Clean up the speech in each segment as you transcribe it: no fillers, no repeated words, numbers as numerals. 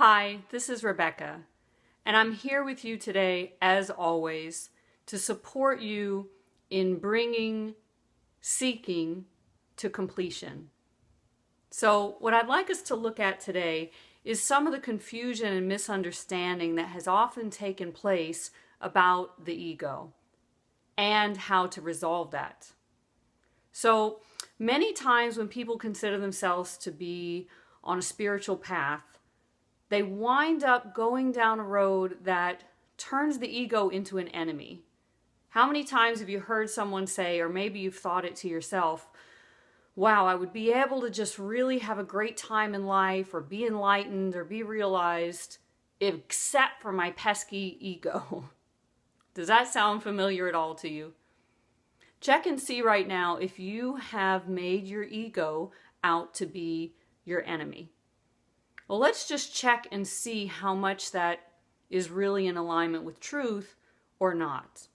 Hi, this is Rebecca, and I'm here with you today, as always, to support you in bringing seeking to completion. So, what I'd like us to look at today is some of the confusion and misunderstanding that has often taken place about the ego and how to resolve that. So, many times when people consider themselves to be on a spiritual path, they wind up going down a road that turns the ego into an enemy. How many times have you heard someone say, or maybe you've thought it to yourself, wow, I would be able to just really have a great time in life or be enlightened or be realized, except for my pesky ego. Does that sound familiar at all to you? Check and see right now if you have made your ego out to be your enemy. Well, let's just check and see how much that is really in alignment with truth or not.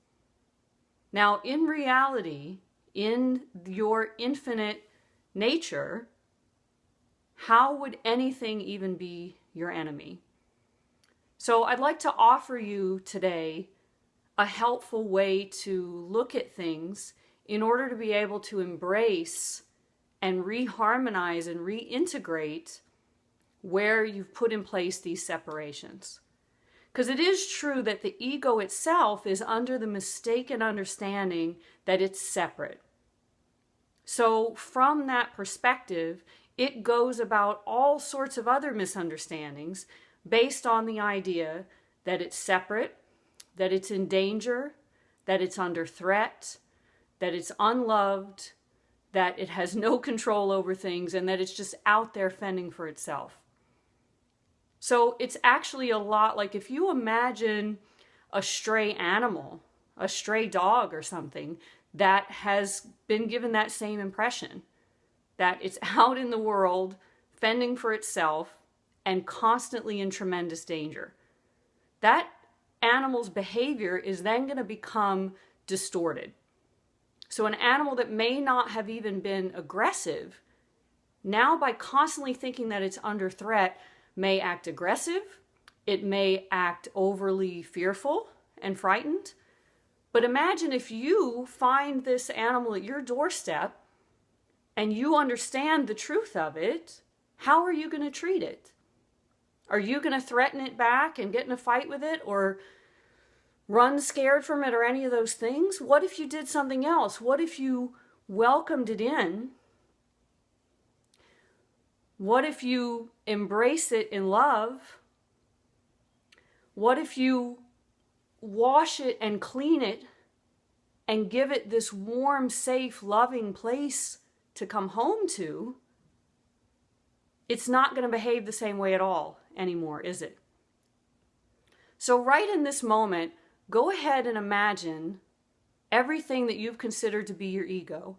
Now, in reality, in your infinite nature, how would anything even be your enemy? So I'd like to offer you today a helpful way to look at things in order to be able to embrace and reharmonize and reintegrate where you've put in place these separations. Because it is true that the ego itself is under the mistaken understanding that it's separate. So from that perspective, it goes about all sorts of other misunderstandings based on the idea that it's separate, that it's in danger, that it's under threat, that it's unloved, that it has no control over things, and that it's just out there fending for itself. So it's actually a lot like if you imagine a stray animal, a stray dog or something that has been given that same impression, that it's out in the world fending for itself and constantly in tremendous danger. That animal's behavior is then going to become distorted. So an animal that may not have even been aggressive, now by constantly thinking that it's under threat, may act aggressive, it may act overly fearful and frightened. But imagine if you find this animal at your doorstep and you understand the truth of it, how are you going to treat it? Are you going to threaten it back and get in a fight with it or run scared from it or any of those things? What if you did something else? What if you welcomed it in? What if you embrace it in love? What if you wash it and clean it and give it this warm, safe, loving place to come home to? It's not going to behave the same way at all anymore, is it? So right in this moment, go ahead and imagine everything that you've considered to be your ego,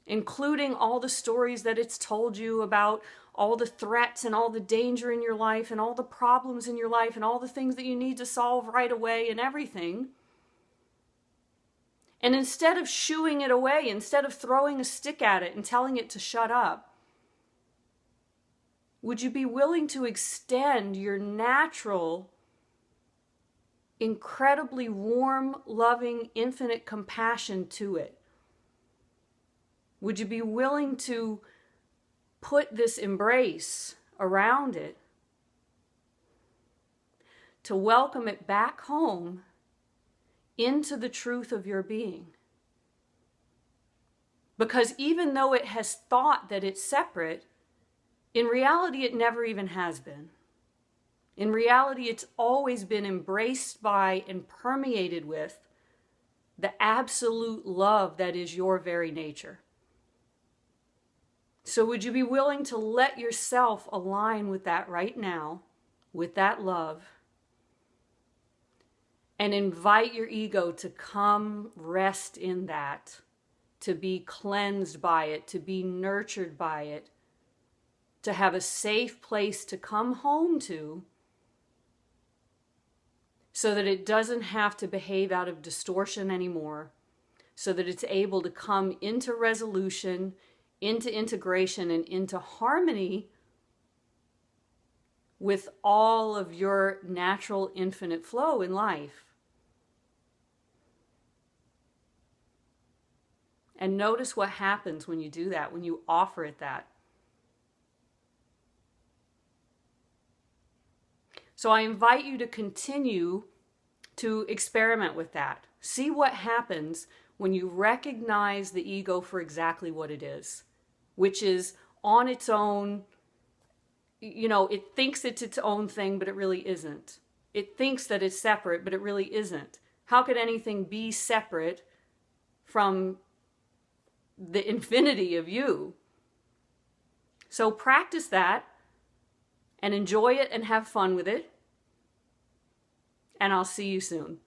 including all the stories that it's told you about all the threats and all the danger in your life and all the problems in your life and all the things that you need to solve right away and everything. And instead of shooing it away, instead of throwing a stick at it and telling it to shut up, would you be willing to extend your natural, incredibly warm, loving, infinite compassion to it? Would you be willing to put this embrace around it, to welcome it back home into the truth of your being? Because even though it has thought that it's separate, in reality it never even has been. In reality, it's always been embraced by and permeated with the absolute love that is your very nature. So would you be willing to let yourself align with that right now, with that love, and invite your ego to come rest in that, to be cleansed by it, to be nurtured by it, to have a safe place to come home to, so that it doesn't have to behave out of distortion anymore, so that it's able to come into resolution, into integration, and into harmony with all of your natural infinite flow in life. And notice what happens when you do that, when you offer it that. So I invite you to continue to experiment with that. See what happens when you recognize the ego for exactly what it is, which is on its own. It thinks it's its own thing, but it really isn't. It thinks that it's separate, but it really isn't. How could anything be separate from the infinity of you? So practice that and enjoy it and have fun with it. And I'll see you soon.